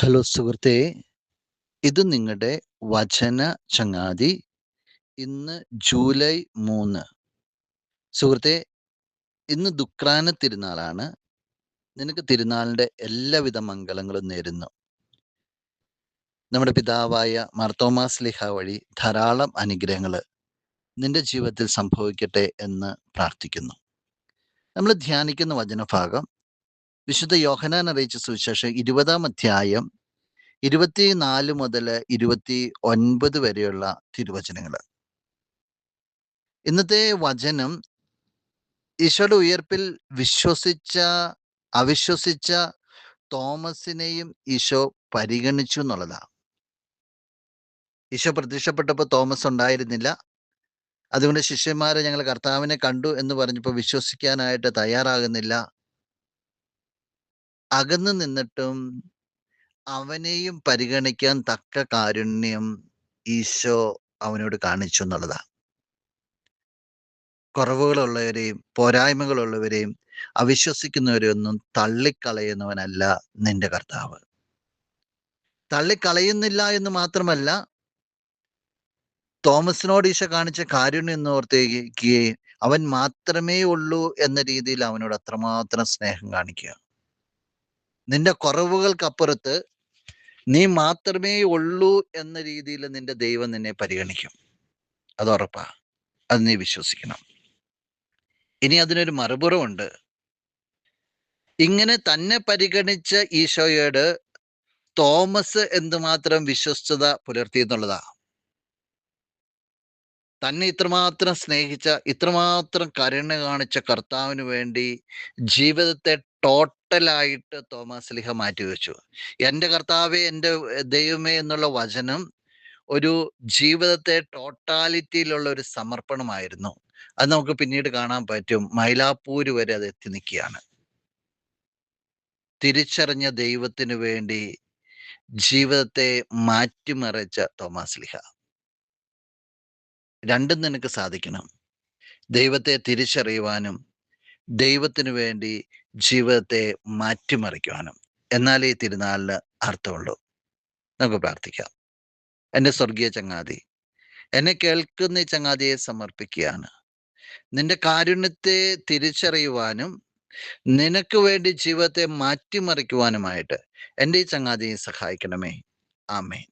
Hello സുഹൃത്തേ, ഇത് നിങ്ങളുടെ വചന ചങ്ങാതി. ഇന്ന് ജൂലൈ 3. സുഹൃത്തേ, ഇന്ന് ദുക്രാന തിരുനാളാണ്. നിനക്ക് തിരുനാളിൻ്റെ എല്ലാവിധ മംഗളങ്ങളും നേരുന്നു. നമ്മുടെ പിതാവായ മാർത്തോമാ ശ്ലീഹ വഴി ധാരാളം അനുഗ്രഹങ്ങൾ നിന്റെ ജീവിതത്തിൽ സംഭവിക്കട്ടെ എന്ന് പ്രാർത്ഥിക്കുന്നു. നമ്മൾ ധ്യാനിക്കുന്ന വചനഭാഗം വിശുദ്ധ യോഹന്നാൻ അറിയിച്ച സുവിശേഷം 20-ാം അധ്യായം 24 മുതൽ 29 വരെയുള്ള തിരുവചനങ്ങൾ. ഇന്നത്തെ വചനം ഈശോയുടെ ഉയർപ്പിൽ അവിശ്വസിച്ച തോമസിനെയും ഈശോ പരിഗണിച്ചു എന്നുള്ളതാണ്. ഈശോ പ്രത്യക്ഷപ്പെട്ടപ്പോൾ തോമസ് ഉണ്ടായിരുന്നില്ല. അതുകൊണ്ട് ശിഷ്യന്മാരെ ഞങ്ങൾ കർത്താവിനെ കണ്ടു എന്ന് പറഞ്ഞപ്പോൾ വിശ്വസിക്കാനായിട്ട് തയ്യാറാകുന്നില്ല. അകന്നു നിന്നിട്ടും അവനെയും പരിഗണിക്കാൻ തക്ക കാരുണ്യം ഈശോ അവനോട് കാണിച്ചു എന്നുള്ളതാണ്. കുറവുകളുള്ളവരെയും പോരായ്മകളുള്ളവരെയും അവിശ്വസിക്കുന്നവരെയൊന്നും തള്ളിക്കളയുന്നവനല്ല നിന്റെ കർത്താവ്. തള്ളിക്കളയുന്നില്ല എന്ന് മാത്രമല്ല, തോമസിനോട് ഈശോ കാണിച്ച കാരുണ്യം എന്ന് ഓർത്തേക്കുകയും അവൻ മാത്രമേ ഉള്ളൂ എന്ന രീതിയിൽ അവനോട് അത്രമാത്രം സ്നേഹം കാണിക്കുക. നിന്റെ കുറവുകൾക്കപ്പുറത്ത് നീ മാത്രമേ ഉള്ളൂ എന്ന രീതിയിൽ നിന്റെ ദൈവം നിന്നെ പരിഗണിക്കും. അത് ഉറപ്പാ. അത് നീ വിശ്വസിക്കണം. ഇനി അതിനൊരു മറുപുറമുണ്ട്. ഇങ്ങനെ തന്നെ പരിഗണിച്ച ഈശോയോട് തോമസ് എന്തുമാത്രം വിശ്വസ്തത പുലർത്തി എന്നുള്ളതാ. തന്നെ ഇത്രമാത്രം സ്നേഹിച്ച, ഇത്രമാത്രം കരുണ കാണിച്ച കർത്താവിന് വേണ്ടി ജീവിതത്തെ ടോട്ടലായിട്ട് തോമസ് ലീഹ മാറ്റിവെച്ചു. എൻ്റെ കർത്താവേ, എൻ്റെ ദൈവമേ എന്നുള്ള വചനം ഒരു ജീവിതത്തെ ടോട്ടാലിറ്റിയിലുള്ള ഒരു സമർപ്പണമായിരുന്നു. അത് നമുക്ക് പിന്നീട് കാണാൻ പറ്റും. മൈലാപ്പൂര് വരെ അത് എത്തി നിൽക്കുകയാണ്. തിരിച്ചറിഞ്ഞ ദൈവത്തിന് വേണ്ടി ജീവിതത്തെ മാറ്റിമറിച്ച തോമസ് ലീഹ. രണ്ടും നിനക്ക് സാധിക്കണം. ദൈവത്തെ തിരിച്ചറിയുവാനും ദൈവത്തിന് വേണ്ടി ജീവിതത്തെ മാറ്റിമറിക്കുവാനും. എന്നാലേ ഈ തിരുനാളിന് അർത്ഥമുള്ളൂ. നമുക്ക് പ്രാർത്ഥിക്കാം. എൻ്റെ സ്വർഗീയ ചങ്ങാതി, എന്നെ കേൾക്കുന്ന ഈ ചങ്ങാതിയെ സമർപ്പിക്കുകയാണ്. നിന്റെ കാരുണ്യത്തെ തിരിച്ചറിയുവാനും നിനക്ക് വേണ്ടി ജീവിതത്തെ മാറ്റിമറിക്കുവാനുമായിട്ട് എൻ്റെ ഈ ചങ്ങാതിയെ സഹായിക്കണമേ. ആമേൻ.